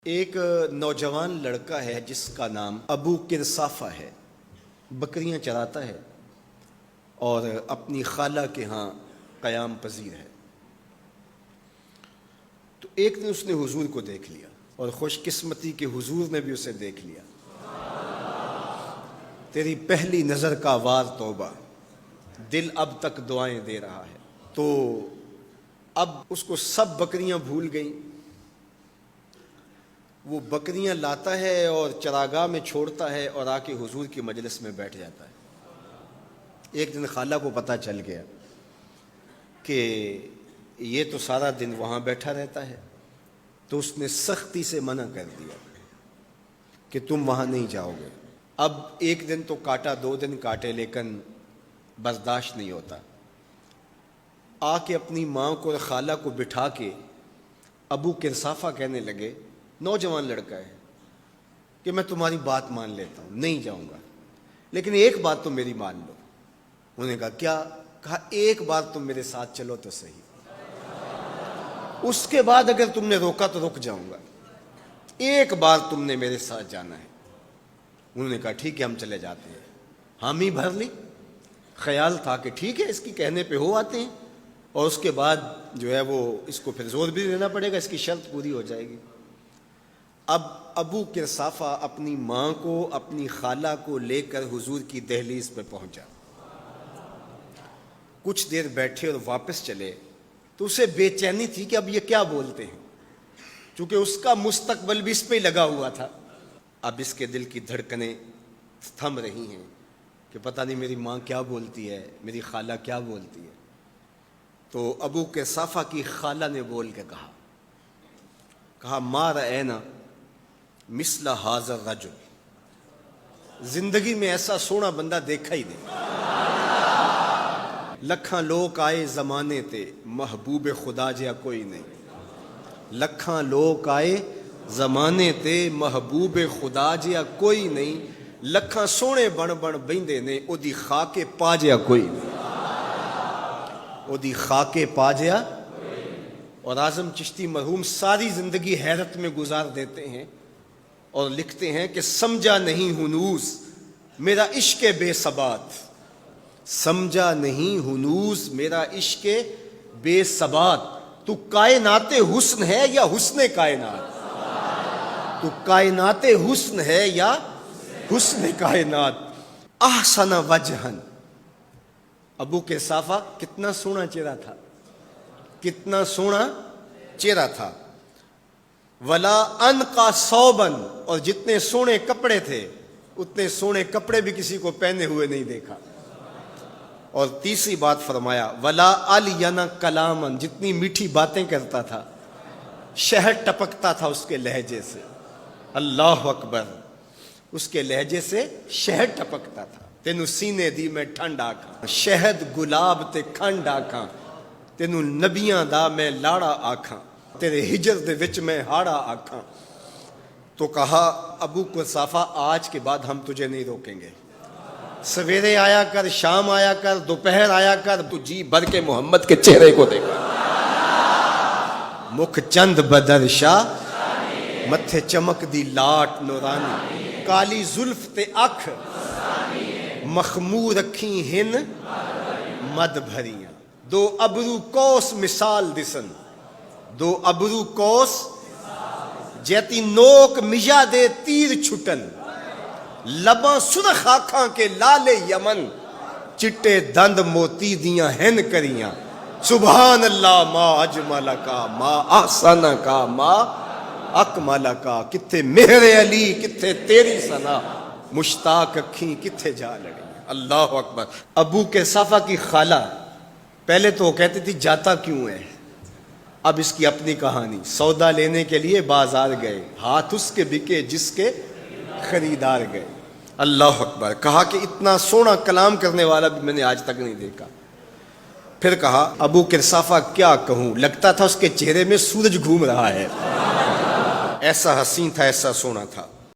ایک نوجوان لڑکا ہے جس کا نام ابو کرصافہ ہے، بکریاں چراتا ہے اور اپنی خالہ کے ہاں قیام پذیر ہے۔ تو ایک دن اس نے حضور کو دیکھ لیا اور خوش قسمتی کہ حضور نے بھی اسے دیکھ لیا۔ تیری پہلی نظر کا وار توبہ، دل اب تک دعائیں دے رہا ہے۔ تو اب اس کو سب بکریاں بھول گئیں، وہ بکریاں لاتا ہے اور چراگاہ میں چھوڑتا ہے اور آ کے حضور کی مجلس میں بیٹھ جاتا ہے۔ ایک دن خالہ کو پتہ چل گیا کہ یہ تو سارا دن وہاں بیٹھا رہتا ہے، تو اس نے سختی سے منع کر دیا کہ تم وہاں نہیں جاؤ گے۔ اب ایک دن تو کاٹا، دو دن کاٹے، لیکن برداشت نہیں ہوتا۔ آ کے اپنی ماں کو اور خالہ کو بٹھا کے ابو کرصافہ کہنے لگے، نوجوان لڑکا ہے، کہ میں تمہاری بات مان لیتا ہوں، نہیں جاؤں گا، لیکن ایک بات تم میری مان لو۔ انہوں نے کہا کیا؟ کہا ایک بار تم میرے ساتھ چلو تو صحیح، اس کے بعد اگر تم نے روکا تو رک جاؤں گا، ایک بار تم نے میرے ساتھ جانا ہے۔ انہوں نے کہا ٹھیک ہے، ہم چلے جاتے ہیں۔ حامی بھر لی، خیال تھا کہ ٹھیک ہے اس کی کہنے پہ ہو آتے ہیں، اور اس کے بعد جو ہے وہ اس کو پھر زور بھی دینا پڑے گا، اس کی شرط پوری ہو جائے گی۔ اب ابو کرصافہ اپنی ماں کو، اپنی خالہ کو لے کر حضور کی دہلیز پہ پہنچا۔ کچھ دیر بیٹھے اور واپس چلے تو اسے بے چینی تھی کہ اب یہ کیا بولتے ہیں، چونکہ اس کا مستقبل بھی اس پہ لگا ہوا تھا۔ اب اس کے دل کی دھڑکنیں تھم رہی ہیں کہ پتہ نہیں میری ماں کیا بولتی ہے، میری خالہ کیا بولتی ہے۔ تو ابو کرصافہ کی خالہ نے بول کے کہا ما رأینا مثل ھذا الرجل، زندگی میں ایسا سونا بندہ دیکھا ہی نہیں۔ لکھاں لوگ آئے زمانے تے، محبوب خدا جہا کوئی نہیں۔ لکھاں لوگ آئے زمانے تے، محبوب خدا جہا کوئی نہیں۔ لکھاں سونے بن بن بہندے نے، او دی خاکے پا جہا کوئی نہیں، او دی خاکے پا جہا۔ اور اعظم چشتی مرحوم ساری زندگی حیرت میں گزار دیتے ہیں اور لکھتے ہیں کہ سمجھا نہیں ہنوز میرا عشق بے ثبات، سمجھا نہیں ہنوز میرا عشق بے ثبات۔ تو کائنات حسن ہے یا حسن کائنات؟ تو کائنات حسن ہے یا حسن کائنات؟ احسن وجہن، ابو کرصافہ کتنا سونا چہرہ تھا، کتنا سونا چہرہ تھا۔ ولا انقا ثوبن، اور جتنے سونے کپڑے تھے اتنے سونے کپڑے بھی کسی کو پہنے ہوئے نہیں دیکھا۔ اور تیسری بات فرمایا ولا الین کلامن، جتنی میٹھی باتیں کرتا تھا، شہد ٹپکتا تھا اس کے لہجے سے۔ اللہ اکبر، اس کے لہجے سے شہد ٹپکتا تھا۔ تینوں سینے دی میں ٹھنڈ آکھاں، شہد گلاب تے کھنڈ آکھاں، تینوں نبیاں دا میں لاڑا آکھاں، تیرے ہجر دے وچ میں ہاڑا آکھاں۔ تو کہا ابو کرصافہ آج کے بعد ہم تجھے نہیں روکیں گے، سویرے آیا کر، شام آیا کر، دوپہر آیا کر، تو جی بھر کے محمد کے چہرے کو دیکھا۔ مکھ چند بدر شاہ، متھے چمک دی لاٹ نورانی، کالی زلف تے اکھ مخمور رکھی ہن مد بھریاں، دو ابرو کوس مثال دسن، دو ابرو کوس جیتی نوک مجا دے تیر چھٹن، لباں سرخ آنکھاں کے لال یمن، چٹے دند موتی دیاں ہن کریاں۔ سبحان اللہ ما اجمل کا، ما احسن کا، ما اکمل کا۔ کتھے مہر علی، کتھے تیری ثنا، مشتاق اکھیں کتھے جا لڑی۔ اللہ اکبر۔ ابو کرصافہ کی خالہ پہلے تو وہ کہتی تھی جاتا کیوں ہے، اب اس کی اپنی کہانی۔ سودا لینے کے لیے بازار گئے، ہاتھ اس کے بکے جس کے خریدار گئے۔ اللہ اکبر۔ کہا کہ اتنا سونا کلام کرنے والا بھی میں نے آج تک نہیں دیکھا۔ پھر کہا ابو کرصافہ کیا کہوں، لگتا تھا اس کے چہرے میں سورج گھوم رہا ہے، ایسا حسین تھا، ایسا سونا تھا۔